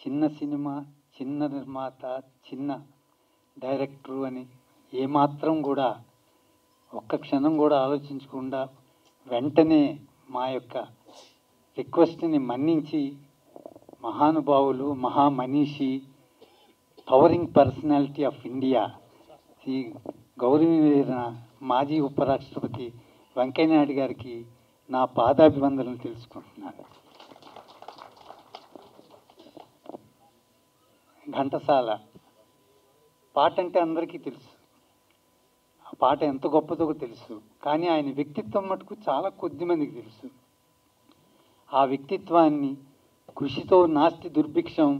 చిన్న సినిమా, చిన్న నిర్మాత, చిన్న డైరెక్టరు అని ఏమాత్రం కూడా ఒక్క క్షణం కూడా ఆలోచించకుండా వెంటనే మా యొక్క రిక్వెస్ట్ని మన్నించి మహానుభావులు, మహామనీషి, towering personality of India Shri గౌరవనీయులైన మాజీ ఉపరాష్ట్రపతి వెంకయ్యనాయుడు గారికి నా పాదాభివందనలు తెలుసుకుంటున్నాను. ఘంటసాల పాట అంటే అందరికీ తెలుసు, ఆ పాట ఎంత గొప్పదో తెలుసు. కానీ ఆయన వ్యక్తిత్వం మటుకు చాలా కొద్ది మందికి తెలుసు. ఆ వ్యక్తిత్వాన్ని కృషితో నాస్తి దుర్భిక్షం,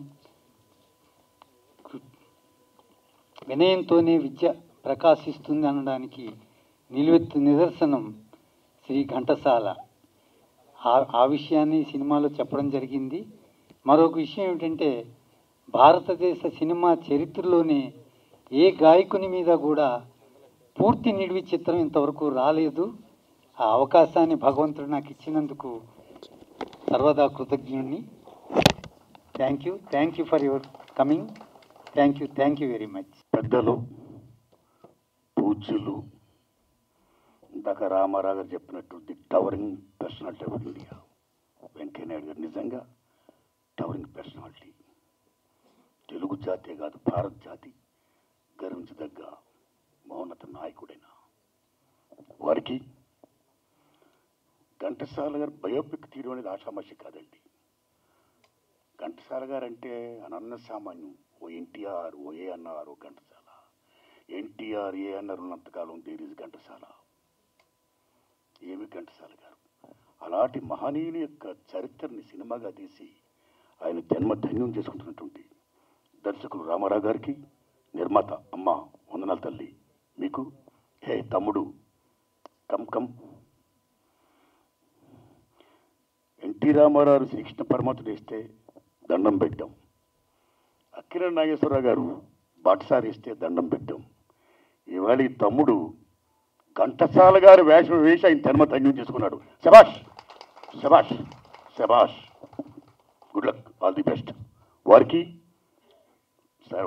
వినయంతోనే విద్య ప్రకాశిస్తుంది అనడానికి నిలువెత్తు నిదర్శనం శ్రీ ఘంటసాల. ఆ విషయాన్ని సినిమాలో చెప్పడం జరిగింది. మరొక విషయం ఏమిటంటే, భారతదేశ సినిమా చరిత్రలోనే ఏ గాయకుని మీద కూడా పూర్తి నిడివి చిత్రం ఇంతవరకు రాలేదు. ఆ అవకాశాన్ని భగవంతుడు నాకు ఇచ్చినందుకు సర్వదా కృతజ్ఞుడిని. Thank you for your coming. Thank you very much. పెద్దలు, పూజ్యులు, ఇందాక రామారావు గారు చెప్పినట్టు the towering personality of India Venkaiah Naidu గారు నిజంగా టవరింగ్ పర్సనాలిటీ. తెలుగు జాతే కాదు, భారత జాతి గర్వించదగ్గ మౌనత నాయకుడైన వారికి ఘంటసాల గారు బయోపిక్ తీయడం అనేది ఆషామాషి కాదండి. ఘంటసాల గారు అంటే అనన్య సామాన్యం. ఓ ఎన్టీఆర్, ఓ ఏఎన్ఆర్, ఓ ఘంటసాల. ఎన్టీఆర్, ఏఎన్ఆర్ ఉన్నంతకాలం దేర్ ఈజ్ ఘంటసాల. ఏమి ఘంటసాల గారు అలాంటి మహనీయుని యొక్క చరిత్రని సినిమాగా తీసి ఆయన జన్మ ధన్యం చేసుకుంటున్నటువంటి దర్శకులు రామారావు గారికి, నిర్మాత అమ్మ వందనాల తల్లి మీకు. హే తమ్ముడు కమ్. ఎన్టీ రామారావు శ్రీకృష్ణ పరమాత్ముడు వేస్తే దండం పెట్టాం. అక్కిన నాగేశ్వరరావు గారు బాటసారి వేస్తే దండం పెట్టాం. ఇవాళ ఈ తమ్ముడు ఘంటసాల గారు వేషం వేసి ఆయన జన్మ ధన్యం చేసుకున్నాడు. శబాష్ శబాష్ శబాష్. Good luck, all the best. వారికి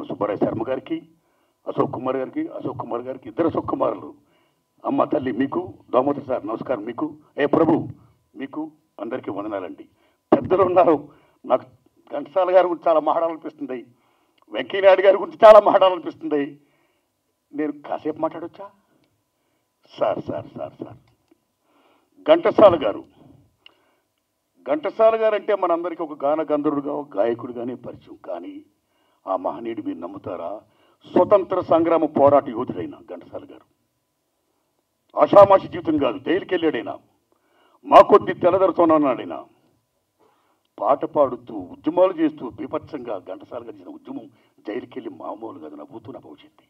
సుబ్బరాయ శర్మ గారికి, అశోక్ కుమార్ గారికి, ఇద్దరు అశోక్ కుమారులు. అమ్మ తల్లి మీకు, దామోదర్ సార్ నమస్కారం మీకు. ప్రభు మీకు అందరికీ వందనాలండి. పెద్దలు ఉన్నారు. నాకు ఘంటసాల గారి గురించి చాలా మాట్లాడాలనిపిస్తుంది, వెంకయ్యనాయుడు గారి గురించి చాలా మాట్లాడాలనిపిస్తుంది. నేను కాసేపు మాట్లాడొచ్చా? సార్ ఘంటసాల గారు అంటే మనందరికీ ఒక గాన గంధర్వుడుగా, ఒక గాయకుడిగానే పరిచయం. కానీ ఆ మహనీయుడు మీరు నమ్ముతారా? స్వతంత్ర సంగ్రామ పోరాట యోధుడైన ఘంటసాల గారు ఆషామాషి జీవితం కాదు. జైలుకి వెళ్ళాడైనా, మా కొద్ది తెల్లదొరతోనన్నాడైనా, పాట పాడుతూ ఉద్యమాలు చేస్తూ బీభత్సంగా ఘంటసాల గారు చేసిన ఉద్యమం జైలుకి వెళ్ళి మామూలు కాదు, నవ్వుతూ నా భవిష్యత్తు.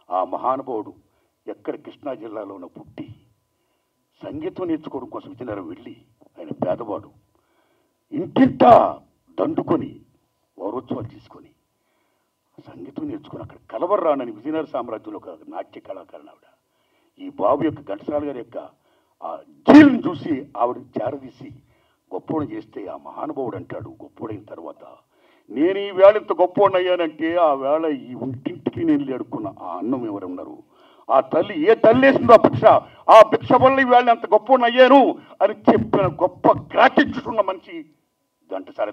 ఆ మహానుభావుడు ఎక్కడ కృష్ణా జిల్లాలోన పుట్టి సంగీతం నేర్చుకోవడం కోసం విజయనగరం వెళ్ళి, ఆయన పేదవాడు, ఇంటింటా దండుకొని వారోత్సవాలు తీసుకొని సంగీతం నేర్చుకుని అక్కడ కలవర్రానని విజయనగర సామ్రాజ్యంలో ఒక నాట్య కళాకారుని ఆవిడ. ఈ బాబు యొక్క ఘంటసాల గారి యొక్క ఆ జీల్ని చూసి ఆవిడ చేరదీసి గొప్పవాడు చేస్తే, ఆ మహానుభావుడు అంటాడు గొప్పవాడైన తర్వాత, నేను ఈ వేళ ఇంత గొప్పవాడిని అయ్యానంటే ఆ వేళ ఈ ఇంటింటికి నేను అడుక్కున్న ఆ అన్నం ఎవరున్నారు, ఆ తల్లి ఏ తల్లి వేసిందో ఆ భిక్ష వల్ల ఈ వేళ అంత గొప్పవాడిని అయ్యాను అని చెప్పిన గొప్ప గ్రాటిట్యూడ్ ఉన్న మనిషి ఘంటసాల.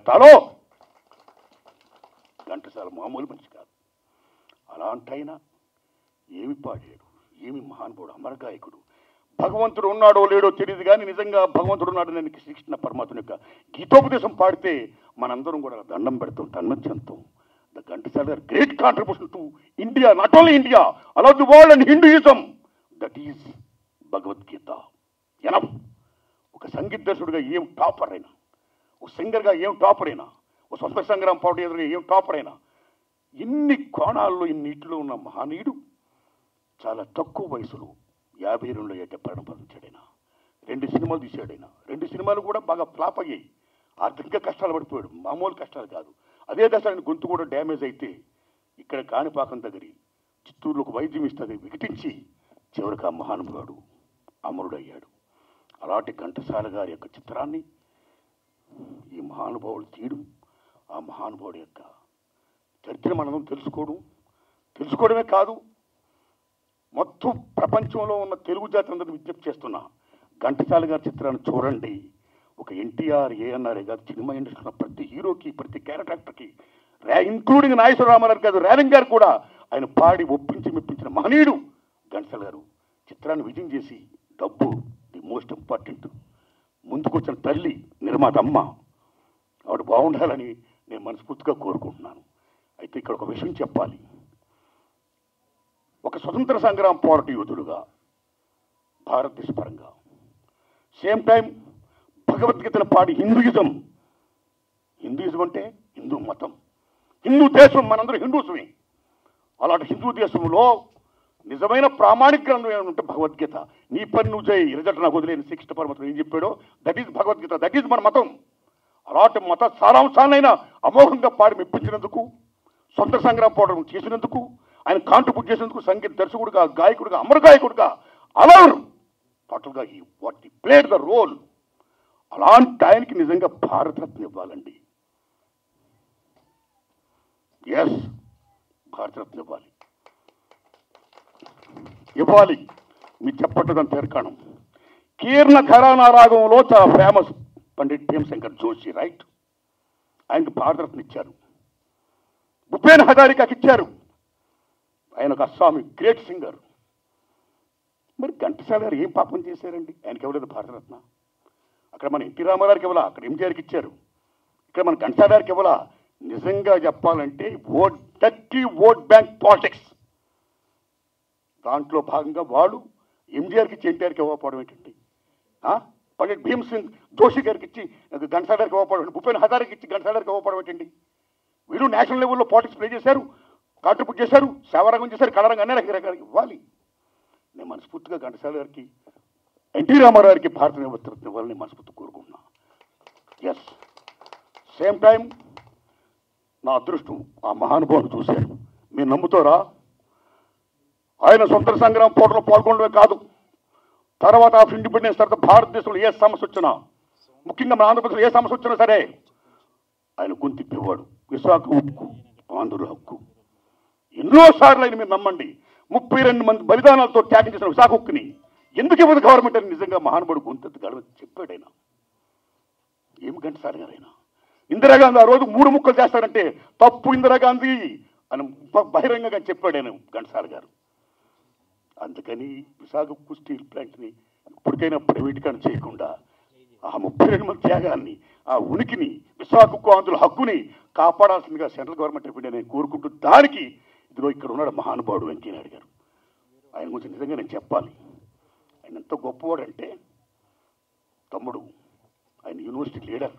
ఘంటసాల మామూలు మనిషి కాదు. అలాంటైనా ఏమి పాడాడు, ఏమి మహానుభావుడు, అమరగాయకుడు. భగవంతుడు ఉన్నాడో లేడో తెలియదు కానీ నిజంగా భగవంతుడు ఉన్నాడు నేను శ్రీకృష్ణ పరమాత్మ యొక్క గీతోపదేశం పాడితే మనందరం కూడా దండం పెడతాం, తన్మత్యంతం. ద ఘంటసాల గారు great contribution to India, not only India, allow the world and Hinduism. That is Bhagavad Gita. Enough. ఒక సంగీత దర్శకుడిగా ఏం టాపర్ అయినా, ఒక సింగర్గా ఏం టాపర్ అయినా, ఒక స్వతంత్ర సంగ్రామ పోరాట ఎదురుగా ఏం టాపర్ అయినా, ఇన్ని కోణాల్లో ఇన్నిట్లో ఉన్న మహనీయుడు చాలా తక్కువ వయసులో 52 ఏట ప్రారంభించాడైనా. 2 సినిమాలు తీశాడైనా. 2 సినిమాలు కూడా బాగా ఫ్లాప్ అయ్యాయి. ఆర్థికంగా కష్టాలు పడిపోయాడు, మామూలు కష్టాలు కాదు. అదే దశలో గొంతు కూడా డ్యామేజ్ అయితే ఇక్కడ కాణిపాకం దగ్గర చిత్తూరులో ఒక వైద్యం ఇస్తుంది వికటించి చివరికి ఆ మహానుభావుడు అమరుడయ్యాడు. అలాంటి ఘంటసాల గారి యొక్క చిత్రాన్ని ఈ మహానుభావుడు తీయడం, ఆ మహానుభావుడి యొక్క చరిత్ర మనం తెలుసుకోవడమే కాదు, మొత్తం ప్రపంచంలో ఉన్న తెలుగు జాతి అందరినీ విజ్ఞప్తి చేస్తున్నా, ఘంటసాల గారి చిత్రాన్ని చూడండి. ఒక ఎన్టీఆర్, ఏఎన్ఆర్ కాదు, సినిమా ఇండస్ట్రీలో ప్రతి హీరోకి, ప్రతి క్యారెక్టర్ యాక్టర్కి, ఇంక్లూడింగ్ నాగేశ్వర రామారావు కాదు, రేలంగ్ గారు కూడా ఆయన పాడి ఒప్పించి మెప్పించిన మహనీయుడు ఘంటసాల గారు. చిత్రాన్ని విజయం చేసి డబ్బు ది మోస్ట్ ఇంపార్టెంట్, ముందుకొచ్చిన తల్లి నిర్మాత అమ్మ, ఆవిడ బాగుండాలని నేను మనస్ఫూర్తిగా కోరుకుంటున్నాను. అయితే ఇక్కడ ఒక విషయం చెప్పాలి. ఒక స్వతంత్ర సంగ్రామ పోరాట యోధుడుగా భారతదేశ పరంగా, సేమ్ టైం భగవద్గీతను పాడి హిందూయిజం అంటే హిందూ మతం, హిందూ దేశం, మనందరూ హిందూస్మే. అలాంటి హిందూ దేశంలో నిజమైన ప్రామాణిక గ్రంథం ఏమంటే భగవద్గీత. నీ పని నువ్వు చేయి, రిజల్ట్ నాకు వదిలేని శిక్ష పరమతం ఏం చెప్పాడో that is Bhagavad Gita, that is మన మతం. అలాంటి మత సారాంశాన్నైనా అమోఘంగా పాడి మెప్పించినందుకు, స్వతంత్ర సంగ్రామ పోరాటం చేసినందుకు, ఆయన కాంట్రిబ్యూట్ చేసినందుకు, సంగీత దర్శకుడిగా, గాయకుడిగా, అమర గాయకుడిగా, అలవరు టోటల్గా what he played the role. అలాంటి ఆయనకి నిజంగా భారతరత్న ఇవ్వాలండి. ఎస్, భారతరత్న ఇవ్వాలి. మీరు చెప్పట్లేదని పేర్కాణం. కీర్ణ ఘరానా రాగంలో చాలా ఫేమస్ పండిట్ భీమశంకర్ జోషి, రైట్? ఆయనకు భారతరత్న ఇచ్చారు. భూపేన్ హజారికాకి ఇచ్చారు. ఆయన ఒక అస్సామీ గ్రేట్ సింగర్. మరి ఘంటసాల గారు ఏం పాపం చేశారండి? ఆయనకి ఇవ్వలేదు భారతరత్న. అక్కడ మన ఎన్టీ రామారావుకి ఇవ్వాలా, అక్కడ ఎంజీఆర్కి ఇచ్చారు. ఇక్కడ మన ఘంటసాల గారికి ఇవ్వాలా. నిజంగా చెప్పాలంటే ఓట్ బ్యాంక్ పాలిటిక్స్ దాంట్లో భాగంగా వాళ్ళు ఎంజీఆర్కి ఇచ్చి ఎన్టీఆర్కి ఇవ్వకపోవడం ఏంటండి? పండిట్ భీమ్ సింగ్ జోషి గారికి ఇచ్చి ఘంటసాల గారికి ఇవ్వకపోవడం, భూపేన్ హజారికి ఇచ్చి ఘంటసాల గారికి ఇవ్వకపోవడం ఏంటండి? వీళ్ళు నేషనల్ లెవెల్లో పాలిటిక్స్ ప్లే చేశారు, కాంట్రిబ్యూట్ చేశారు, సేవారంగం చేశారు, కళారంగం అన్ని రకాలకి ఇవ్వాలి. నేను మనస్ఫూర్తిగా ఘంటసాల గారికి, ఎన్టీ రామారావు గారికి భారతరత్న ఇవ్వాలని మనస్ఫూర్తి కోరుకుంటున్నా. ఎస్, సేమ్ టైం నా అదృష్టం ఆ మహానుభావుని చూశాను. మీరు నమ్ముతారా? ఆయన స్వతంత్ర సంగ్రామ పోరాటంలో పాల్గొనడమే కాదు, తర్వాత ఆఫ్ ఇండిపెండెన్స్ తర్వాత భారతదేశంలో ఏ సమస్య వచ్చినా, ముఖ్యంగా మన ఆంధ్రప్రదేశ్లో ఏ సమస్య వచ్చినా సరే ఆయన గొంతిప్పేవాడు. విశాఖ ఉక్కు, ఆంధ్రుల హక్కు. ఎన్నోసార్లు ఆయన మీరు నమ్మండి 32 మంది బలిదానాలతో త్యాగం చేసిన విశాఖ ఉక్కుని ఎందుకు ఇవ్వదు గవర్నమెంట్ అని నిజంగా మహానుభావుడు గొంతెత్తగలమని చెప్పాడు ఆయన. ఏమి ఘంటసాల గారు ఆయన. ఇందిరాగాంధీ ఆ రోజు 3 ముక్కలు చేస్తాడంటే తప్పు ఇందిరాగాంధీ అని బహిరంగంగా చెప్పాడు ఆయన ఘంటసాల గారు. అందుకని విశాఖ ఉక్కు స్టీల్ ప్లాంట్ని ఇప్పటికైనా ప్రైవేటీకరణ చేయకుండా ఆ 32 మంది త్యాగాన్ని, ఆ ఉనికిని, విశాఖ ఉక్కు ఆంధ్రుల హక్కుని కాపాడాల్సిందిగా సెంట్రల్ గవర్నమెంట్ అయిపోయింది నేను కోరుకుంటూ, దానికి ఇదిగో ఇక్కడ ఉన్నాడు మహానుభావుడు వెంకయ్యనాయుడు గారు. ఆయన గురించి నిజంగా నేను చెప్పాలి. ఆయన ఎంత గొప్పవాడంటే, తమ్ముడు ఆయన యూనివర్సిటీ లీడర్,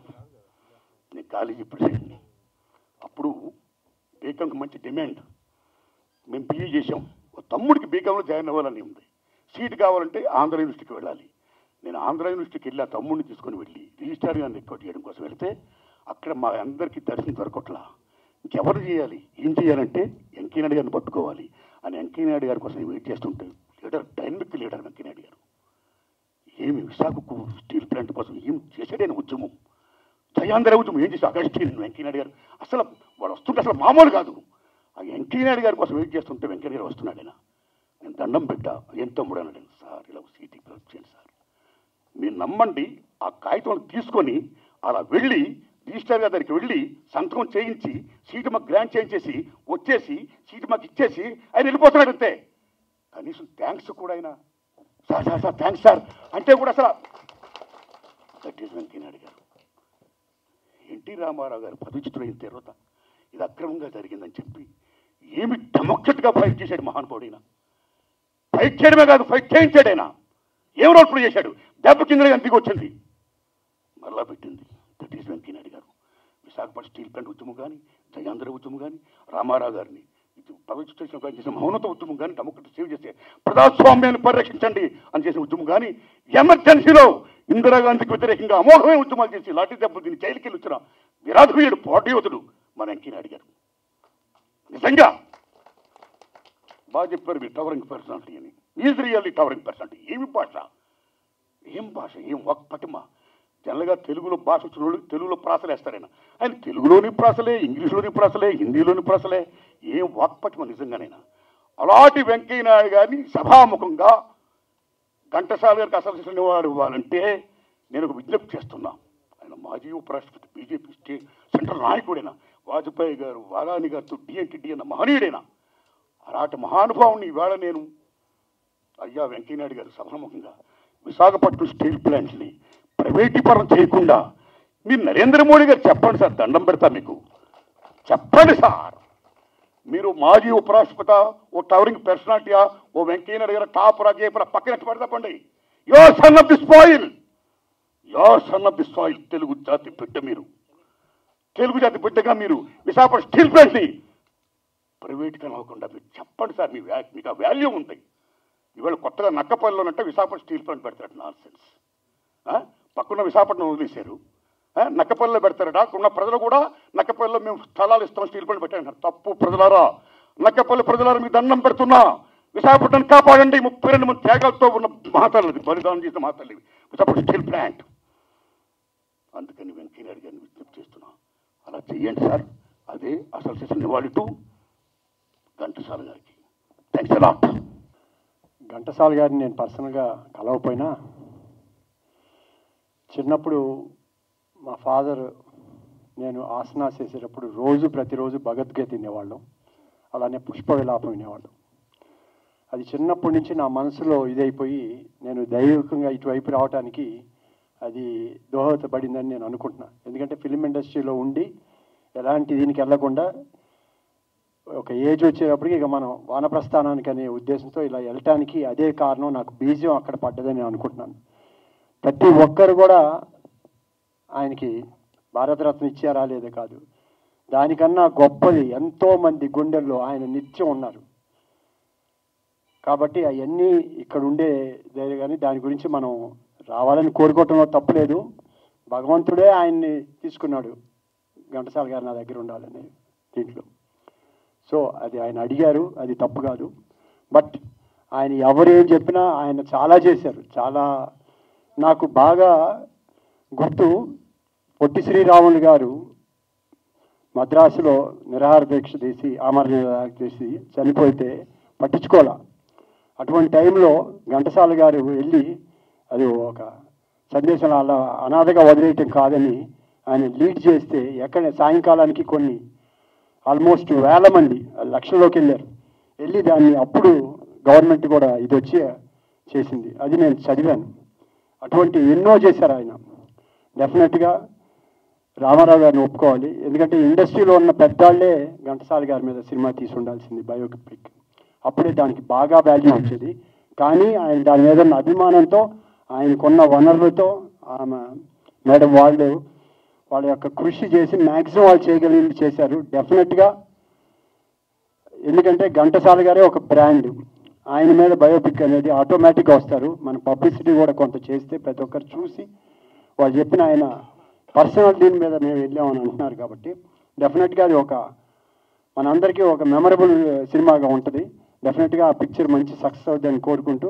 నేను కాలేజీ ప్రెసిడెంట్ని. అప్పుడు బీకాంకి మంచి డిమాండ్. మేము బిఏ చేసాం. తమ్ముడికి బీకాంలో జాయిన్ అవ్వాలని ఉంది. సీట్ కావాలంటే ఆంధ్ర యూనివర్సిటీకి వెళ్ళాలి. నేను ఆంధ్ర యూనివర్సిటీకి వెళ్ళి ఆ తమ్ముడిని తీసుకొని వెళ్ళి రిజిస్ట్రార్ గారిని రిక్వెస్ట్ చేయడం కోసం వెళితే అక్కడ మా అందరికీ దర్శనం దొరకట్లా. ఇంకెవరు చేయాలి? ఏం చేయాలంటే వెంకయ్యనాయుడు గారిని పట్టుకోవాలి అని వెంకయ్యనాయుడు గారి కోసం వెయిట్ చేస్తుంటే లీడర్, డైనమిక్ లీడర్ వెంకయ్యనాయుడు గారు ఏమి విశాఖకు స్టీల్ ప్లాంట్ కోసం ఏం చేశాడైన ఉద్యమం, జయాంధ్ర ఉద్యమం ఏం చేసి అగస్టిన్ వెంకయ్యనాయుడు గారు అసలు వాడు వస్తుంటే అసలు మామూలు కాదు. ఆ వెంకయ్యనాయుడు గారి కోసం వెయిట్ చేస్తుంటే వెంకయ్య గారు వస్తున్నాడు. ఆయన నేను దండం పెట్టా, ఏం తమ్ముడు అన్నాడు. సార్ ఇలా సీటీ వచ్చాను సార్. మీరు నమ్మండి, ఆ కాగితం తీసుకొని అలా వెళ్ళి రిజిస్టర్ గారి దగ్గరికి వెళ్ళి సంతకం చేయించి సీటు మాకు గ్రాంట్ చేయించేసి వచ్చేసి సీటు మాకు ఇచ్చేసి ఆయన వెళ్ళిపోతున్నాడు అంతే. కనీసం థ్యాంక్స్ కూడా ఆయన sir sir sir thanks sir అంటే కూడా అసలు దట్ ఈస్ వెంకయ్యనాయుడు గారు. ఎన్టీ రామారావు గారు పదవిచ్యుతులైన తర్వాత ఇది అక్రమంగా జరిగిందని చెప్పి ఏమి డెమోక్రట్గా ఫైట్ చేశాడు మహానుభావుడైనా. ఫైట్ చేయడమే కాదు, ఫైట్ చేయించాడు ఆయన. ఏం రోల్ ప్లే చేశాడు? దెబ్బ కింద అంతికి వచ్చింది, మరలా పెట్టింది. దట్ ఈస్ వెంకయ్యనాయుడు గారు. విశాఖపట్నం స్టీల్ ప్లాంట్ ఉద్యమం కానీ, జయాంధ్ర ఉద్యమం కానీ, రామారావు గారిని పవిత్ర చేసిన మౌనత ఉద్యమం కానీ, డెమోక్రటీ సేవ్ చేసే ప్రజాస్వామ్యాన్ని పరిరక్షించండి అని చేసిన ఉద్యమం కానీ, ఎమర్జెన్సీలో ఇందిరాగాంధీకి వ్యతిరేకంగా అమోఘమైన ఉద్యమాలు చేసి లాఠీ దెబ్బలు దీన్ని జైలుకి వెళ్ళి వచ్చిన విరాధుడు పోటీయోధుడు మన వెంకయ్యనాయుడు గారు. నిజంగా బాగా చెప్పారు మీరు, టవరింగ్ పర్సనాలిటీ అని. Is really towering personality. ఏమి భాష, ఏం భాష, ఏం వాక్ పటిమ. తెల్లగా తెలుగులో భాష వచ్చిన వాళ్ళు తెలుగులో ప్రాసలు వేస్తారైనా. ఆయన తెలుగులోని ప్రాసలే, ఇంగ్లీష్లోని ప్రాసలే, హిందీలోని ప్రాసలే, ఏం వాక్పటిమ నిజంగానైనా. అలాంటి వెంకయ్య నాయుడు గారిని సభాముఖంగా ఘంటసాల గారికి అసలు వాడు ఇవ్వాలంటే నేను ఒక విజ్ఞప్తి చేస్తున్నా. ఆయన మాజీ ఉపరాష్ట్రపతి, బీజేపీ సెంట్రల్ నాయకుడైనా, వాజ్పేయి గారు, వారాణి గారితో డిఎన్టీ అన్న మహనీయుడైనా అలాంటి మహానుభావుని ఈవేళ నేను అయ్యా వెంకయ్యనాయుడు గారు సభాముఖంగా విశాఖపట్నం స్టీల్ ప్లాంట్ని ప్రైవేటీకరణ చేయకుండా మీరు నరేంద్ర మోడీ గారు చెప్పండి సార్, దండం పెడతా మీకు, చెప్పండి సార్. మీరు మాజీ ఉపరాష్ట్రపతి, ఓ టవరింగ్ పర్సనాలిటీయా, ఓ వెంకయ్యనాయుడు గారు టాప్ రాజేపుర పక్కన పడతాపండి. Your son of the soil, your son of the soil. Telugu జాతి బిడ్డ మీరు, తెలుగు జాతి బిడ్డగా మీరు విశాఖపట్నం స్టీల్ ప్లాంట్ని ప్రైవేట్గా అవ్వకుండా మీరు చెప్పండి సార్. మీకు ఆ వాల్యూ ఉంది. ఇవాళ కొత్తగా నక్కపల్లిలోనంటే విశాఖపట్నం స్టీల్ ప్లాంట్ పెడతారట. Nonsense. పక్కన విశాఖపట్నం వదిలేశారు, నక్కపల్లిలో పెడతారట. ఉన్న ప్రజలు కూడా నక్కపల్లిలో మేము స్థలాలు ఇస్తాం, స్టీల్ ప్లాంట్ పెట్టారంటారు. తప్పు ప్రజలారా, నక్కపల్లి ప్రజలారా మీకు దండం పెడుతున్నా, విశాఖపట్నం కాపాడండి. 32 మంది త్యాగాలతో ఉన్న మహాతల్లిది, బలిదానం చేసిన మహాతల్లివి విశాఖపట్నం స్టీల్ ప్లాంట్. అందుకని వెంకయ్యనాయుడు గారిని విజ్ఞప్తి చేస్తున్నా, అలా చెయ్యండి సార్. అదే అసలు చేసిన నివాళి టు ఘంటసాల గారికి. Thanks a lot. ఘంటసాల గారిని నేను పర్సనల్గా కలవకపోయినా చిన్నప్పుడు మా ఫాదర్ నేను ఆసనాస్ చేసేటప్పుడు ప్రతిరోజు భగవద్గీత వినేవాళ్ళం, అలానే పుష్ప విలాపం వినేవాళ్ళం. అది చిన్నప్పటి నుంచి నా మనసులో ఇదైపోయి నేను దైవికంగా ఇటువైపు రావడానికి అది దోహదపడిందని నేను అనుకుంటున్నాను. ఎందుకంటే ఫిలిం ఇండస్ట్రీలో ఉండి ఎలాంటి దీనికి వెళ్లకుండా ఒక ఏజ్ వచ్చేటప్పటికి ఇక మనం వానప్రస్థానానికి అనే ఉద్దేశంతో ఇలా వెళ్ళటానికి అదే కారణం, నాకు బీజం అక్కడ పడ్డదని నేను అనుకుంటున్నాను. ప్రతి ఒక్కరు కూడా ఆయనకి భారతరత్న ఇచ్చారా లేదా కాదు, దానికన్నా గొప్పది ఎంతోమంది గుండెల్లో ఆయన నిత్యం ఉన్నారు. కాబట్టి అవన్నీ ఇక్కడ ఉండే కానీ దాని గురించి మనం రావాలని కోరుకోవటంలో తప్పులేదు. భగవంతుడే ఆయన్ని తీసుకున్నాడు, ఘంటసాల గారు నా దగ్గర ఉండాలని దీంట్లో. సో అది ఆయన అడిగారు, అది తప్పు కాదు. బట్ ఆయన ఎవరు ఏం చెప్పినా ఆయన చాలా చేశారు. చాలా నాకు బాగా గుర్తు, పొట్టి శ్రీరాములు గారు మద్రాసులో నిరాహార దీక్ష చేసి, ఆమరణ నిరాహార చేసి చనిపోతే పట్టించుకోలే. అటువంటి టైంలో ఘంటసాల గారు వెళ్ళి అది ఒక సందేశం అలా అనాథగా వదిలేయటం కాదని ఆయన లీడ్ చేస్తే ఎక్కడ సాయంకాలానికి కొన్ని ఆల్మోస్ట్ 1000 మంది లక్షల్లోకి వెళ్ళారు. వెళ్ళి దాన్ని అప్పుడు గవర్నమెంట్ కూడా ఇది వచ్చి చేసింది. అది నేను చదివాను. అటువంటి ఎన్నో చేశారు ఆయన. డెఫినెట్గా రామారావు గారిని ఒప్పుకోవాలి. ఎందుకంటే ఇండస్ట్రీలో ఉన్న పెద్దాళ్లే ఘంటసాల గారి మీద సినిమా తీసి ఉండాల్సింది, బయోపిక్. అప్పుడే దానికి బాగా వాల్యూ వచ్చేది. కానీ ఆయన దాని మీద ఉన్న అభిమానంతో, ఆయనకున్న వనరులతో ఆమె మేడం వాళ్ళ యొక్క కృషి చేసి మ్యాక్సిమం వాళ్ళు చేయగలిగింది చేశారు. డెఫినెట్గా ఎందుకంటే ఘంటసాల గారే ఒక బ్రాండ్. ఆయన మీద బయోపిక్ అనేది ఆటోమేటిక్గా వస్తారు. మన పబ్లిసిటీ కూడా కొంత చేస్తే ప్రతి ఒక్కరు చూసి వాళ్ళు చెప్పిన ఆయన పర్సనల్ దీని మీద మేము వెళ్ళామని అంటున్నారు. కాబట్టి డెఫినెట్గా అది ఒక మనందరికీ ఒక మెమరబుల్ సినిమాగా ఉంటుంది. డెఫినెట్గా ఆ పిక్చర్ మంచి సక్సెస్ అవుతుందని కోరుకుంటూ,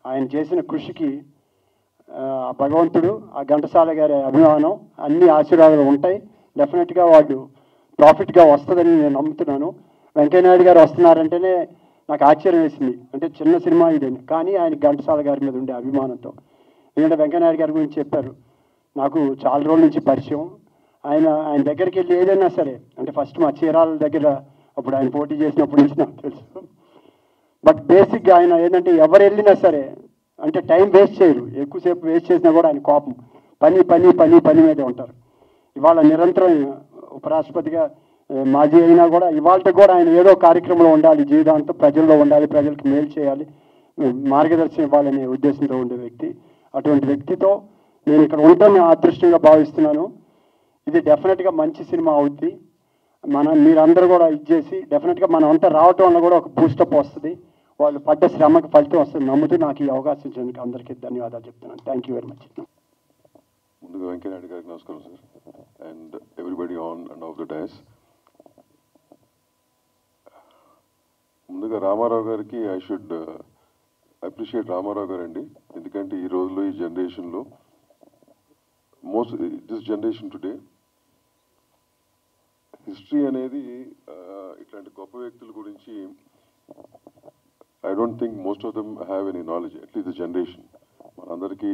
ఆయన చేసిన కృషికి భగవంతుడు, ఆ ఘంటసాల గారి అభిమానం, అన్ని ఆశీర్వాదాలు ఉంటాయి. డెఫినెట్గా వాళ్ళు ప్రాఫిట్గా వస్తుందని నేను నమ్ముతున్నాను. వెంకయ్యనాయుడు గారు వస్తున్నారంటేనే నాకు ఆశ్చర్యం వేసింది. అంటే చిన్న సినిమా ఇదేని, కానీ ఆయన ఘంటసాల గారి మీద ఉండే అభిమానంతో. ఎందుకంటే వెంకయ్యనాయుడు గారి గురించి చెప్పారు, నాకు చాలా రోజుల నుంచి పరిచయం. ఆయన దగ్గరికి వెళ్ళి ఏదైనా సరే, అంటే ఫస్ట్ మా చీరాల దగ్గర అప్పుడు ఆయన పోటీ చేసినప్పుడు నుంచి నాకు తెలుసు. బట్ బేసిక్గా ఆయన ఏంటంటే ఎవరు వెళ్ళినా సరే అంటే టైం వేస్ట్ చేయరు. ఎక్కువసేపు వేస్ట్ చేసినా కూడా ఆయన కోపం, పని మీదే ఉంటారు. ఇవాళ నిరంతరం ఉపరాష్ట్రపతిగా మాజీ అయినా కూడా ఇవాళ కూడా ఆయన ఏదో కార్యక్రమంలో ఉండాలి, జీవితాంతం ప్రజల్లో ఉండాలి, ప్రజలకు మేలు చేయాలి, మార్గదర్శనం ఇవ్వాలనే ఉద్దేశంతో ఉండే వ్యక్తి. అటువంటి వ్యక్తితో నేను ఇక్కడ ఉంటాను అదృష్టంగా భావిస్తున్నాను. ఇది డెఫినెట్గా మంచి సినిమా అవుద్ది. మీరందరూ కూడా ఇచ్చేసి డెఫినెట్గా మనం అంతా రావటం వల్ల కూడా ఒక బూస్టప్ వస్తుంది. వాళ్ళు పడ్డ శ్రమకు ఫలితం వస్తుంది నమ్ముతూ నాకు ఈ అవకాశం ఇచ్చినందుకు అందరికీ ధన్యవాదాలు చెప్తున్నాను. Thank you very much. ముందుగా వెంకయ్యనాయుడు గారికి నమస్కారం sir, and everybody on and off the dais. ముందుగా రామారావు గారికి ఐ షుడ్ అప్రిషియేట్ రామారావు గారు అండి. ఎందుకంటే ఈ రోజుల్లో, ఈ జనరేషన్లో this generation today, history అనేది ఇట్లాంటి గొప్ప వ్యక్తుల గురించి I don't think most of them have any knowledge, at least the generation. మనందరికీ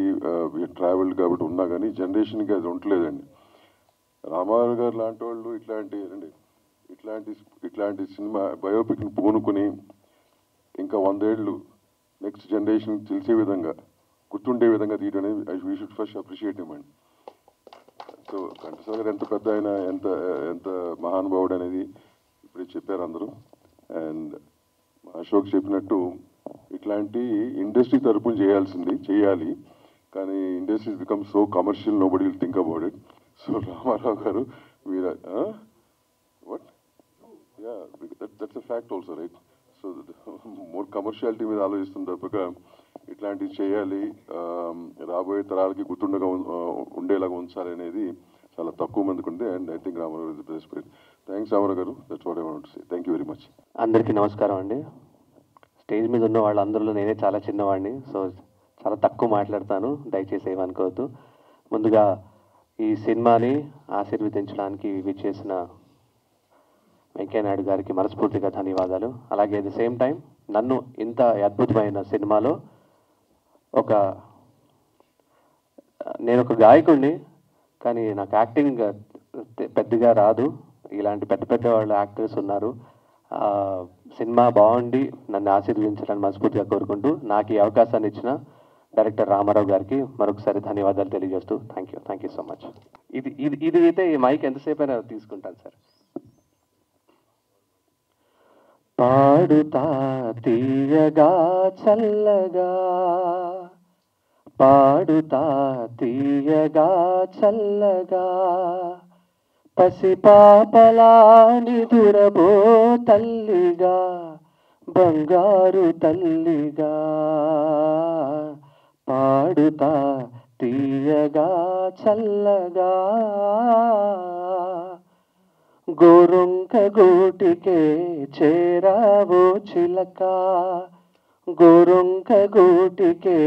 ట్రావెల్డ్ కాబట్టి ఉన్నా కానీ జనరేషన్కి అది ఉండలేదండి. రామారావు గారు లాంటి వాళ్ళు ఇట్లాంటి సినిమా బయోపిక్ని పూనుకుని ఇంకా 100 ఏళ్ళు నెక్స్ట్ జనరేషన్ తెలిసే విధంగా గుర్తుండే విధంగా తీయడం అనేది we should first appreciate him అండి. సో ఘంటసాల గారు ఎంత పెద్ద ఆయన, ఎంత మహానుభావుడు అనేది ఇప్పుడే చెప్పారు అందరూ. అండ్ అశోక్ చెప్పినట్టు ఇట్లాంటి ఇండస్ట్రీ తరపున చేయాలి, కానీ industry become so commercial, nobody will think about it. So Rama Rao గారు మీరు what that's a fact also, right? So more commerciality మీద ఆలోచిస్తున్న తప్పక ఇట్లాంటివి చేయాలి, రాబోయే తరాలకి ఉండేలాగా ఉంచాలి అనేది చాలా తక్కువ మందికి ఉంది. And I think Rama Rao is the best place. Thanks Rama Rao గారు, that's what I want to say. Thank you very much. అందరికీ నమస్కారం అండి. స్టేజ్ మీద ఉన్న వాళ్ళందరిలో నేనే చాలా చిన్నవాడిని, సో చాలా తక్కువ మాట్లాడతాను, దయచేసి ఏమనుకోవద్దు. ముందుగా ఈ సినిమాని ఆశీర్వదించడానికి విచ్చేసిన వెంకయ్య నాయుడు గారికి మనస్ఫూర్తిగా ధన్యవాదాలు. అలాగే అట్ ది సేమ్ టైం నన్ను ఇంత అద్భుతమైన సినిమాలో నేను ఒక గాయకుడిని, కానీ నాకు యాక్టింగ్ పెద్దగా రాదు. ఇలాంటి పెద్ద వాళ్ళు యాక్టర్స్ ఉన్నారు. సినిమా బాగుండి నన్ను ఆశీర్వదించాలని మనస్ఫూర్తిగా కోరుకుంటూ నాకు ఈ అవకాశాన్ని ఇచ్చిన డైరెక్టర్ రామారావు గారికి మరొకసారి ధన్యవాదాలు తెలియజేస్తూ థ్యాంక్ యూ సో మచ్. ఇది అయితే ఈ మైక్ ఎంతసేపు అయినా తీసుకుంటాను సార్. పాడుతా తీయగా చల్లగా, పాడుతా తీయగా చల్లగా, పసిపాపలా నిదురబో తల్లిగా, బంగారు తల్లిగా, పాడుతా తీయగా చల్లగా, గోరొంక గూటికే చేరావో చిలక, గోరొంక గూటికే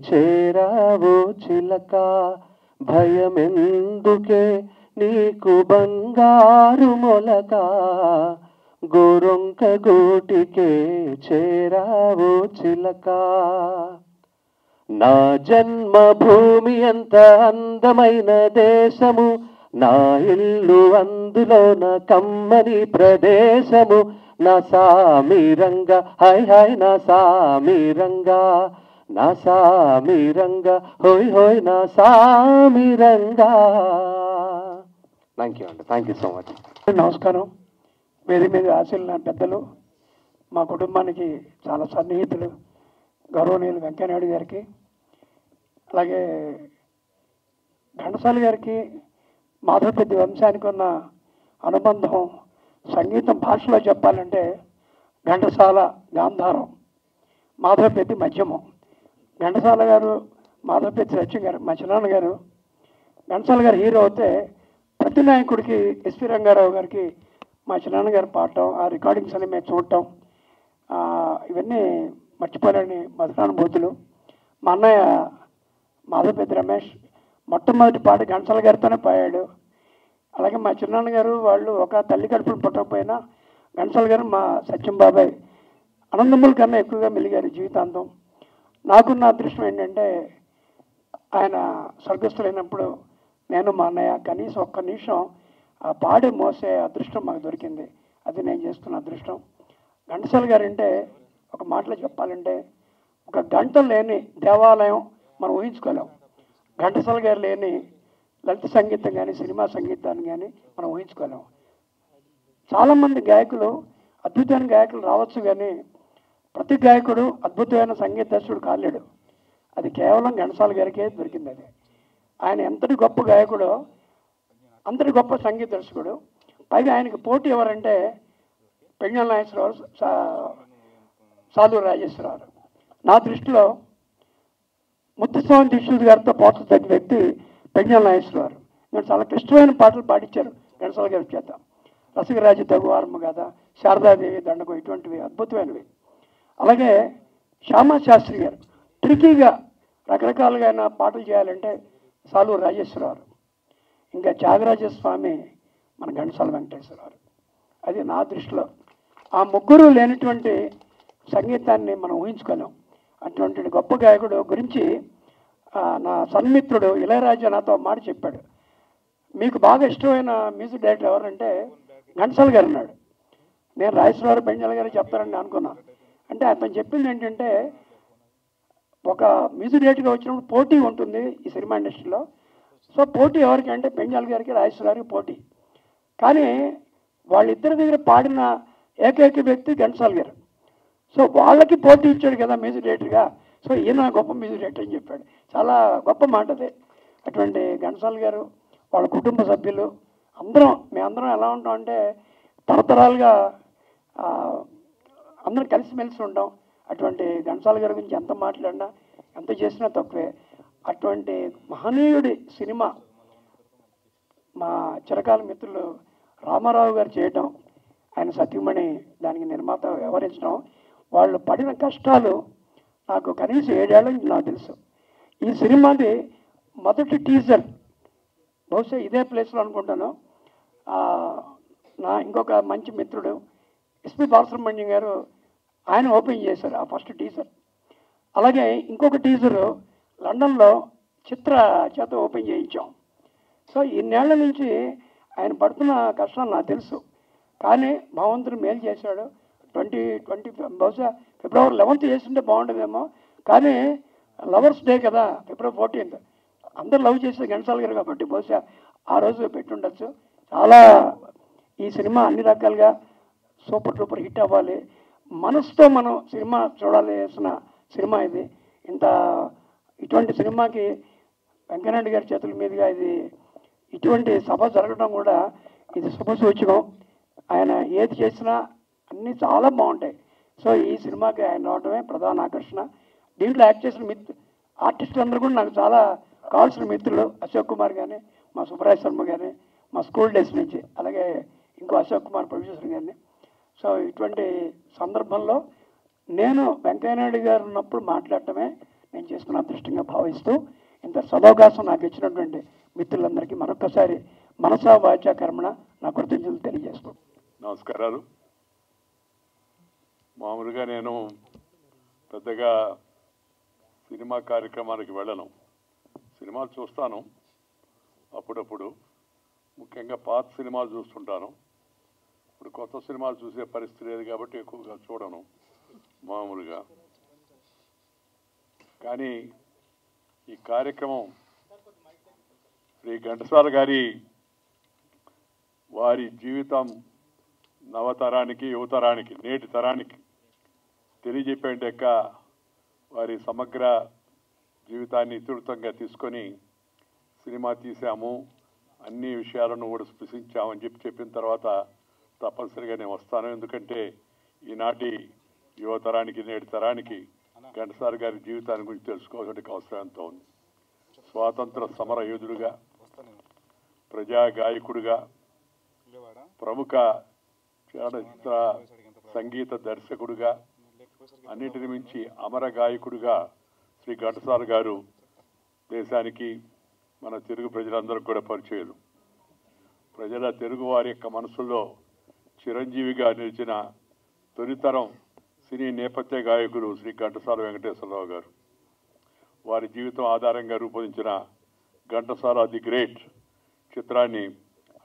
చేరావో చిలక, భయమెందుకే నీకు బంగారు మొలక, గోరొంక గూటికే చేరావో చిలక. నా జన్మభూమి ఎంత అందమైన దేశము, నా ఇల్లు అందులోన కమ్మని ప్రదేశము, నా సామిరంగా హాయ్ హాయ్, నా సామిరంగా, నా సామిరంగా హోయ్ హోయ్, నా సామిరంగా. థ్యాంక్ యూ అండి, థ్యాంక్ యూ సో మచ్. నమస్కారం. వేదిక మీద ఆశీర్వదించిన పెద్దలు, మా కుటుంబానికి చాలా సన్నిహితులు గౌరవనీయులు వెంకయ్య నాయుడు గారికి, అలాగే ఘంటసాల గారికి మాధవపెద్ది వంశానికి ఉన్న అనుబంధం సంగీతం భాషలో చెప్పాలంటే ఘంటసాల గాంధారం, మాధవపెద్ది మధ్యమం. ఘంటసాల గారు మాధవపెద్ది సత్యం గారు మా చిన్నాన్న గారు. ఘంటసాల గారు హీరో అయితే ప్రతి నాయకుడికి ఎస్పి రంగారావు గారికి మా చిన్నాన్నగారు పాడటం, ఆ రికార్డింగ్స్ అన్ని మేము చూడటం, ఇవన్నీ మర్చిపోలేని మధురానుభూతులు. మా అన్నయ్య మాధవపెద్ది రమేష్ మొట్టమొదటి పాట ఘంటసాల గారితోనే పాడాడు. అలాగే మా చిన్నాన్నగారు వాళ్ళు ఒక తల్లి కడుపులు పుట్టకపోయినా ఘంటసాల గారు మా సత్యం బాబాయ్ అనందముల కన్నా ఎక్కువగా మెలిగారు జీవితాంతం. నాకున్న అదృష్టం ఏంటంటే ఆయన స్వర్గస్థులైనప్పుడు నేను మా అన్నయ్య కనీసం ఒక్క నిమిషం ఆ పాడే మోసే అదృష్టం మాకు దొరికింది. అది నేను చేస్తున్న అదృష్టం. ఘంటసాల గారు అంటే ఒక మాటలో చెప్పాలంటే ఒక గంట లేని దేవాలయం మనం ఊహించుకోలేం. ఘంటసాల గారు లేని లలిత సంగీతం కానీ సినిమా సంగీతాన్ని కానీ మనం ఊహించుకోలేం. చాలామంది గాయకులు అద్భుతమైన గాయకులు రావచ్చు, కానీ ప్రతి గాయకుడు అద్భుతమైన సంగీత దర్శకుడు కాలేడు. అది కేవలం ఘంటసాల గారికే దొరికింది. అది ఆయన ఎంతటి గొప్ప గాయకుడో అంతటి గొప్ప సంగీత దర్శకుడు. పైగా ఆయనకి పోటీ ఎవరంటే పెంగళ నాగేశ్వరరావు, సాలూరు రాజేశ్వరరావు. నా దృష్టిలో ముత్తుస్వామి దీక్షిత్ గారితో పోటీ తగ్గిన వ్యక్తి పెంగళ నాగేశ్వరరావు. నేను చాలా క్లిష్టమైన పాటలు పాడించారు ఘంటసాల గారి చేత. రసగరాజు తగువారమ్మ గాథ, శారదాదేవి దండకం, ఇటువంటివి అద్భుతమైనవి. అలాగే శ్యామశాస్త్రి గారు ట్రికీగా రకరకాలుగా ఆయన పాటలు చేయాలంటే సాలూరు రాజేశ్వరరావు. ఇంకా త్యాగరాజ స్వామి మన ఘంటసాల వెంకటేశ్వరరావు. అది నా దృష్టిలో ఆ ముగ్గురు లేనటువంటి సంగీతాన్ని మనం ఊహించుకోలేం. అటువంటి గొప్ప గాయకుడు గురించి నా సన్మిత్రుడు ఇళయరాజా నాతో మాట చెప్పాడు. మీకు బాగా ఇష్టమైన మ్యూజిక్ డైరెక్టర్ ఎవరంటే ఘంటసాల గారు అన్నాడు. నేను రాజేశ్వరరావు పెంజాల గారు చెప్తారని అనుకున్నా. అంటే అతను చెప్పింది ఏంటంటే ఒక మ్యూజిక్ డైరెక్టర్గా వచ్చినప్పుడు పోటీ ఉంటుంది ఈ సినిమా ఇండస్ట్రీలో. సో పోటీ ఎవరికి అంటే పెంజాల గారికి రాజేశ్వరరావుకి పోటీ. కానీ వాళ్ళిద్దరి దగ్గర పాడిన ఏకైక వ్యక్తి ఘంటసాల గారు. సో వాళ్ళకి పోటీ ఇచ్చాడు కదా మ్యూజిక్ డైరెక్టర్గా. సో ఈయన గొప్ప మ్యూజిక్ డైరెక్టర్ అని చెప్పాడు. చాలా గొప్ప మాట అది. అటువంటి ఘంటసాల గారు వాళ్ళ కుటుంబ సభ్యులు మేమందరం ఎలా ఉంటాం అంటే తరతరాలుగా అందరం కలిసిమెలిసి ఉంటాం. అటువంటి ఘంటసాల గారి గురించి ఎంత మాట్లాడినా ఎంత చేసినా తక్కువే. అటువంటి మహనీయుడి సినిమా మా చిరకాల మిత్రులు రామారావు గారు చేయటం, ఆయన సత్యమణి దానికి నిర్మాత వ్యవహరించడం, వాళ్ళు పడిన కష్టాలు నాకు కనీసం 7 ఏళ్ళ నుంచి నాకు తెలుసు. ఈ సినిమాది మొదటి టీజర్ బహుశా ఇదే ప్లేస్లో అనుకుంటాను. నా ఇంకొక మంచి మిత్రుడు ఎస్పి బాలసుబ్రహ్మణ్యం గారు ఆయన ఓపెన్ చేశారు ఆ ఫస్ట్ టీజర్. అలాగే ఇంకొక టీజరు లండన్లో చిత్ర చేత ఓపెన్ చేయించాం. సో ఇన్నేళ్ల నుంచి ఆయన పడుతున్న కష్టాలు నాకు తెలుసు. కానీ భగవంతుడు మేలు చేశాడు. 2020 బహుశా ఫిబ్రవరి 11th చేస్తుంటే బాగుండేదేమో. కానీ లవర్స్ డే కదా, ఫిబ్రవరి 14th అందరు లవ్ చేసే ఘంటసాల గారు కాబట్టి బహుశా ఆ రోజు పెట్టుండొచ్చు. చాలా ఈ సినిమా అన్ని రకాలుగా సూపర్ డూపర్ హిట్ అవ్వాలి. మనసుతో మనం సినిమా చూడాల్సిన సినిమా ఇది. ఇటువంటి సినిమాకి వెంకయ్యనాయుడు గారి చేతుల మీదుగా ఇటువంటి సభ జరగడం కూడా ఇది శుభసూచకం. ఆయన ఏది చేసినా అన్నీ చాలా బాగుంటాయి. సో ఈ సినిమాకి ఆయన రావడమే ప్రధాన ఆకర్షణ. దీంట్లో యాక్ట్ చేసిన ఆర్టిస్టులు అందరూ కూడా నాకు చాలా కావాల్సిన మిత్రులు. అశోక్ కుమార్ కానీ, మా సుబ్రాజ్ శర్మ కానీ, మా స్కూల్ డేస్ నుంచి, అలాగే ఇంకో అశోక్ కుమార్ ప్రొడ్యూసర్ కానీ. సో ఇటువంటి సందర్భంలో నేను వెంకయ్యనాయుడు గారు ఉన్నప్పుడు మాట్లాడటమే నేను చేసుకున్న అదృష్టంగా భావిస్తూ ఇంత సదవకాశం నాకు ఇచ్చినటువంటి మిత్రులందరికీ మరొకసారి మనసా వాచా కర్మణ నా కృతజ్ఞతలు తెలియజేసుకుంటాను. నమస్కారాలు. మామూలుగా నేను పెద్దగా సినిమా కార్యక్రమానికి వెళ్ళను. సినిమాలు చూస్తాను అప్పుడప్పుడు, ముఖ్యంగా పాత సినిమాలు చూస్తుంటాను. ఇప్పుడు కొత్త సినిమాలు చూసే పరిస్థితి లేదు కాబట్టి ఎక్కువగా చూడను మామూలుగా. కానీ ఈ కార్యక్రమం శ్రీ ఘంటసాల గారి వారి జీవితం నవతరానికి, యువతరానికి, నేటి తరానికి తెలియజెప్పేంటక్క వారి సమగ్ర జీవితాన్ని ఇతివృత్తంగా తీసుకొని సినిమా తీసాము, అన్ని విషయాలను కూడా స్పృశించామని చెప్పిన తర్వాత తప్పనిసరిగా నేను వస్తాను. ఎందుకంటే ఈనాటి యువతరానికి, నేటి తరానికి ఘంటసాల గారి జీవితాన్ని గురించి తెలుసుకోవాల్సిన అవసరం ఎంతో ఉంది. స్వాతంత్ర సమర యోధుడుగా, ప్రజా గాయకుడుగా, ప్రముఖ చలనచిత్ర సంగీత దర్శకుడుగా, అన్నిటిని మించి అమర గాయకుడుగా శ్రీ ఘంటసాల గారు దేశానికి, మన తెలుగు ప్రజలందరికీ కూడా పరిచయాలు. తెలుగు వారి యొక్క మనసుల్లో చిరంజీవిగా నిలిచిన తొలితరం సినీ నేపథ్య గాయకులు శ్రీ ఘంటసాల వెంకటేశ్వరరావు గారు. వారి జీవితం ఆధారంగా రూపొందించిన ఘంటసాల ది గ్రేట్ చిత్రాన్ని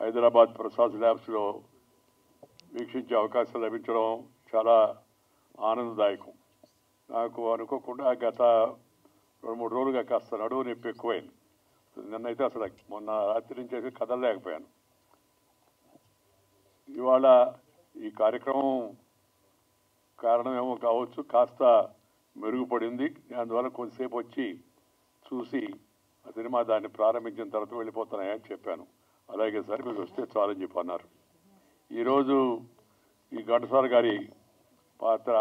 హైదరాబాద్ ప్రసాద్ ల్యాబ్స్లో వీక్షించే అవకాశం లభించడం చాలా ఆనందదాయకం. నాకు అనుకోకుండా గత 2-3 రోజులుగా కాస్త నడువు నొప్పి ఎక్కువైంది. నిన్నైతే అసలు మొన్న రాత్రి నుంచి కదలలేకపోయాను. ఇవాళ ఈ కార్యక్రమం కారణమేమో కావచ్చు, కాస్త మెరుగుపడింది. అందువల్ల కొంతసేపు వచ్చి చూసి ఆ సినిమా దాన్ని ప్రారంభించిన తర్వాత వెళ్ళిపోతున్నాయని చెప్పాను. అలాగే సార్ మీరు వస్తే చాలని చెప్పి అన్నారు. ఈరోజు ఈ ఘంటసాల గారి పాత్ర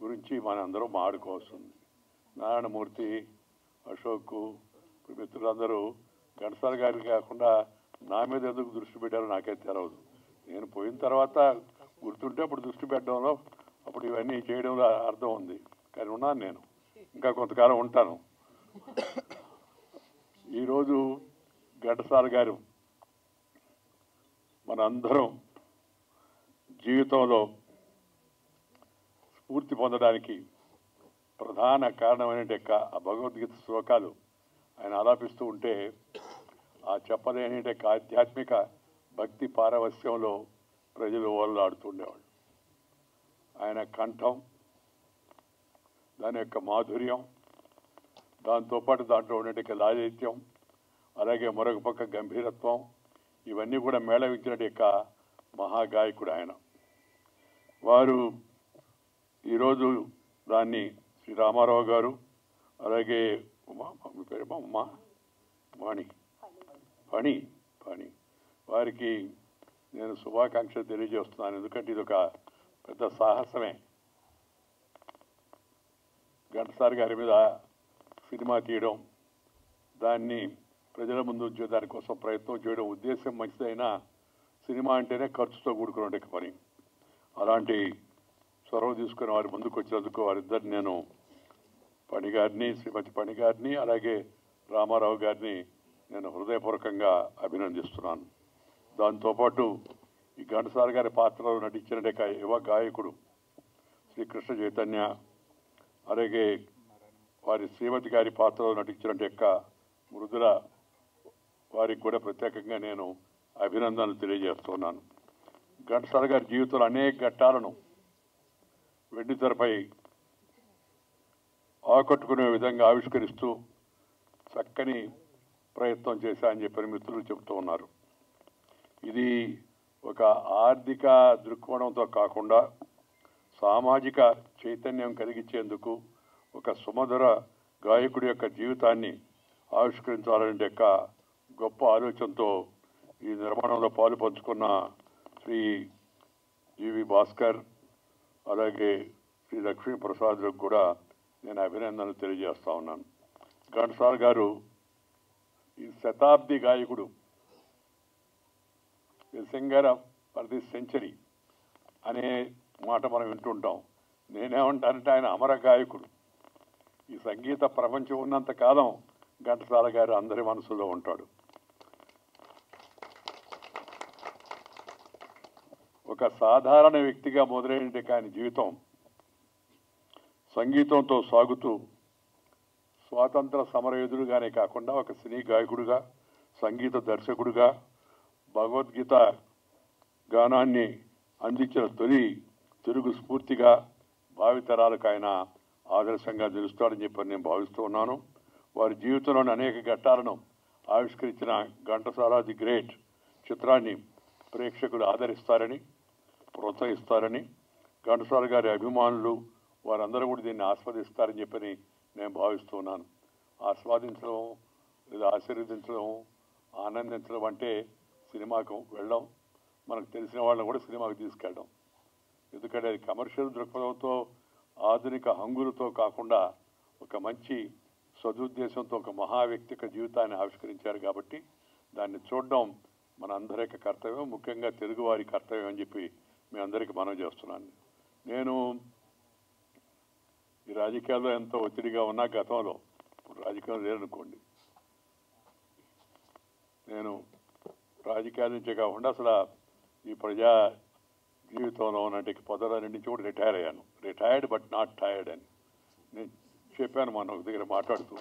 గురించి మనందరూ మాట్లాడుకోవాల్సింది. నారాయణమూర్తి, అశోక్, మిత్రులందరూ ఘంటసాల గారికి కాకుండా నా మీద ఎందుకు దృష్టి పెట్టారో నాకైతే తెలవదు. నేను పోయిన తర్వాత గుర్తుంటే అప్పుడు దృష్టి పెట్టడంలో, అప్పుడు ఇవన్నీ చేయడంలో అర్థం ఉంది. కానీ ఉన్నాను, నేను ఇంకా కొంతకాలం ఉంటాను. ఈరోజు ఘంటసాల గారు మనందరం జీవితంలో స్ఫూర్తి పొందడానికి ప్రధాన కారణమైన ఆ భగవద్గీత శ్లోకాలు ఆయన ఆలాపిస్తూ ఉంటే ఆ చెప్పలేని ఆధ్యాత్మిక భక్తి పారవస్యంలో ప్రజలు ఓలాడుతుండేవాళ్ళు. ఆయన కంఠం, దాని యొక్క మాధుర్యం, దాంతోపాటు దాంట్లో ఉండే లాలిత్యం, అలాగే మరొక పక్క గంభీరత్వం, ఇవన్నీ కూడా మేళవించిన మహాగాయకుడు ఆయన. వారు ఈరోజు దాన్ని శ్రీ రామారావు గారు, అలాగే మీ పేరు ఉమా పణి వారికి నేను శుభాకాంక్షలు తెలియజేస్తున్నాను. ఎందుకంటే ఇది ఒక పెద్ద సాహసమే. ఘంటసాల గారి మీద సినిమా తీయడం, దాన్ని ప్రజల ముందు ఉంచే దానికోసం ప్రయత్నం చేయడం, ఉద్దేశం మంచిదైనా సినిమా అంటేనే ఖర్చుతో కూడుకునే పని. అలాంటి చొరవ తీసుకుని వారి ముందుకు వచ్చినందుకు వారిద్దరిని నేను శ్రీమతి పణి గారిని అలాగే రామారావు గారిని నేను హృదయపూర్వకంగా అభినందిస్తున్నాను. దాంతోపాటు ఈ ఘంటసాల గారి పాత్రలో నటించిన యువ గాయకుడు శ్రీ కృష్ణ చైతన్య, అలాగే వారి శ్రీమతి గారి పాత్రలో నటించిన మృదుల, వారికి కూడా ప్రత్యేకంగా నేను అభినందనలు తెలియజేస్తున్నాను. ఘంటసాల గారి జీవితంలో అనేక ఘట్టాలను వెండితెరపై ఆకట్టుకునే విధంగా ఆవిష్కరిస్తూ చక్కని ప్రయత్నం చేశారని చెప్పని మిత్రులు చెబుతూ ఉన్నారు. ఇది ఒక ఆర్థిక దృక్కోణంతో కాకుండా సామాజిక చైతన్యం కలిగించేందుకు ఒక సుమధుర గాయకుడి యొక్క జీవితాన్ని ఆవిష్కరించాలనే గొప్ప ఆలోచనతో ఈ నిర్మాణంలో పాలు పంచుకున్న శ్రీ జీవి భాస్కర్, అలాగే శ్రీ లక్ష్మీప్రసాద్లకు కూడా నేను అభినందనలు తెలియజేస్తా ఉన్నాను. ఘంటసాల గారు ఈ శతాబ్ది గాయకుడు, సింగర్ ఫర్ ది సెంచరీ అనే మాట మనం వింటుంటాం. నేనేమంటానంటే ఆయన అమర గాయకుడు. ఈ సంగీత ప్రపంచం ఉన్నంత కాలం ఘంటసాల గారు అందరి మనసులో ఉంటాడు. ఒక సాధారణ వ్యక్తిగా మొదలైన ఆయన జీవితం సంగీతంతో సాగుతూ స్వాతంత్ర సమరయోధుడుగానే కాకుండా ఒక సినీ గాయకుడిగా, సంగీత దర్శకుడిగా, భగవద్గీత గానాన్ని అందించిన తొలి తెలుగు స్ఫూర్తిగా భావితరాలకు ఆయన ఆదర్శంగా నిలుస్తాడని చెప్పి నేను భావిస్తూ ఉన్నాను. వారి జీవితంలోని అనేక ఘట్టాలను ఆవిష్కరించిన ఘంటసాల ది గ్రేట్ చిత్రాన్ని ప్రేక్షకులు ఆదరిస్తారని, ప్రోత్సహిస్తారని, ఘంటసాల గారి అభిమానులు వారందరూ కూడా దీన్ని ఆస్వాదిస్తారని చెప్పని నేను భావిస్తున్నాను. ఆస్వాదించడం లేదా ఆశీర్వదించడం, ఆనందించడం అంటే సినిమాకు వెళ్ళడం, మనకు తెలిసిన వాళ్ళని కూడా సినిమాకు తీసుకెళ్ళడం. ఎందుకంటే అది కమర్షియల్ దృక్పథంతో, ఆధునిక హంగులతో కాకుండా ఒక మంచి సదుద్దేశంతో ఒక మహా వ్యక్తి యొక్క జీవితాన్ని ఆవిష్కరించారు కాబట్టి దాన్ని చూడడం మన అందరి యొక్క కర్తవ్యం, ముఖ్యంగా తెలుగువారి కర్తవ్యం అని చెప్పి మీ అందరికీ మనవి చేస్తున్నాను. నేను ఈ రాజకీయాల్లో ఎంతో ఒత్తిడిగా ఉన్నా గతంలో, ఇప్పుడు రాజకీయాలు లేరనుకోండి, నేను రాజకీయాల నుంచే కాకుండా అసలు ఈ ప్రజా జీవితంలో ఉన్నట్టు పదవుల నుంచి కూడా రిటైర్ అయ్యాను. రిటైర్డ్ బట్ నాట్ టైర్డ్ అని నేను చెప్పాను మన ఒక దగ్గర మాట్లాడుతూ.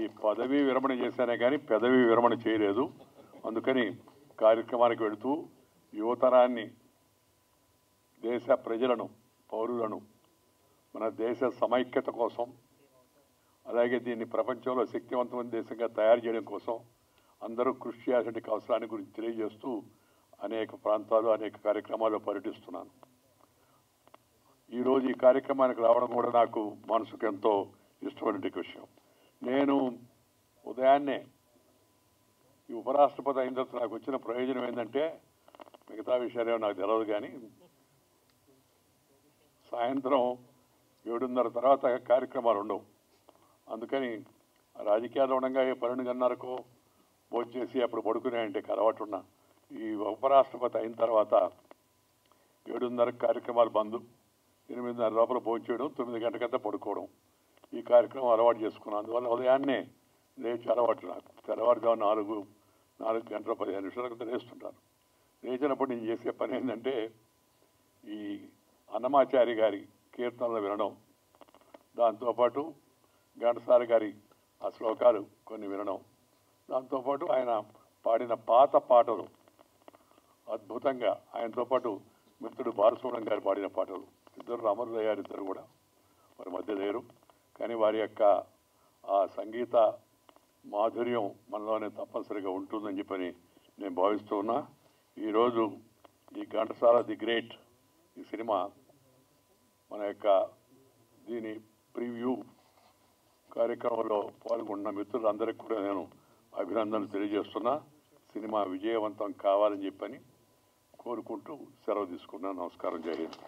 ఈ పదవీ విరమణ చేశానే కానీ పెదవి విరమణ చేయలేదు. అందుకని కార్యక్రమానికి వెళుతూ యువతరాన్ని, దేశ ప్రజలను, పౌరులను మన దేశ సమైక్యత కోసం, అలాగే దీన్ని ప్రపంచంలో శక్తివంతమైన దేశంగా తయారు చేయడం కోసం అందరూ కృషి చేయాల్సిన అవసరాన్ని గురించి తెలియజేస్తూ అనేక ప్రాంతాలు, అనేక కార్యక్రమాల్లో పర్యటిస్తున్నాను. ఈరోజు ఈ కార్యక్రమానికి రావడం కూడా నాకు మనసుకు ఎంతో ఇష్టమైన విషయం. నేను ఉదయాన్నే ఈ ఉపరాష్ట్రపతి అయిన తర్వాత నాకు వచ్చిన ప్రయోజనం ఏంటంటే, మిగతా విషయాలు నాకు తెలియదు కానీ సాయంత్రం 7:30 తర్వాత కార్యక్రమాలు ఉండవు. అందుకని రాజకీయాలు ఉండగా 12:30కో భోజనం చేసి అప్పుడు పడుకునేంటే అలవాటు ఉన్నా. ఈ ఉపరాష్ట్రపతి అయిన తర్వాత 7:30 కార్యక్రమాలు బంద్, 8:30 లోపల భోజనం చేయడం, 9 గంటకంతా పడుకోవడం, ఈ కార్యక్రమం అలవాటు చేసుకున్నాను. అందువల్ల ఉదయాన్నే లేచి అలవాటు నాకు. తెల్లవారుజాము 4 గంటల 15 నిమిషాలకు లేస్తుంటాను. లేచినప్పుడు నేను చేసే పని ఏంటంటే ఈ అన్నమాచారి గారి కీర్తనలు వినడం, దాంతోపాటు ఘంటసాల గారి ఆ శ్లోకాలు కొన్ని వినడం, దాంతోపాటు ఆయన పాడిన పాత పాటలు అద్భుతంగా, ఆయనతో పాటు మిత్రుడు బాలసుబ్రహ్మణ్యం గారు పాడిన పాటలు, ఇద్దరు రామరాజు గారు ఇద్దరు కూడా వారి మధ్య లేరు, కానీ వారి యొక్క ఆ సంగీత మాధుర్యం మనలోనే తప్పనిసరిగా ఉంటుందని చెప్పని నేను భావిస్తూ ఉన్నా. ఈరోజు ఈ ఘంటసాల ది గ్రేట్ ఈ సినిమా మన యొక్క దీని ప్రివ్యూ కార్యక్రమంలో పాల్గొన్న మిత్రులందరికీ కూడా నేను అభినందనలు తెలియజేస్తున్నా. సినిమా విజయవంతం కావాలని చెప్పని కోరుకుంటూ సెలవు తీసుకున్నాను. నమస్కారం. జై హింద్.